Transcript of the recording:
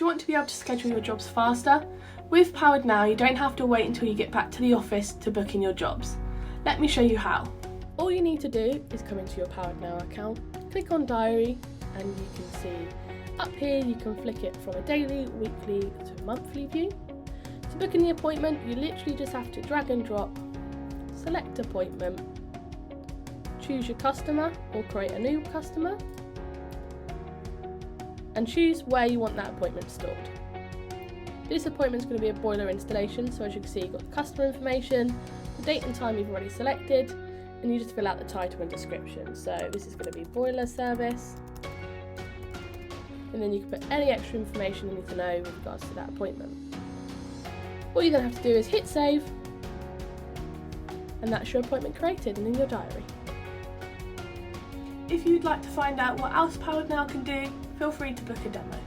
Do you want to be able to schedule your jobs faster? With Powered Now, you don't have to wait until you get back to the office to book in your jobs. Let me show you how. All you need to do is come into your Powered Now account, click on Diary, and you can see up here you can flick it from a daily, weekly to monthly view. To book in the appointment, you literally just have to drag and drop, select appointment, choose your customer or create a new customer, and choose where you want that appointment stored. This appointment is going to be a boiler installation, so as you can see you've got the customer information, the date and time you've already selected, and you just fill out the title and description. So this is going to be boiler service, and then you can put any extra information you need to know with regards to that appointment. All you then have to do is hit save, and that's your appointment created and in your diary. If you'd like to find out what else Powered Now can do, feel free to book a demo.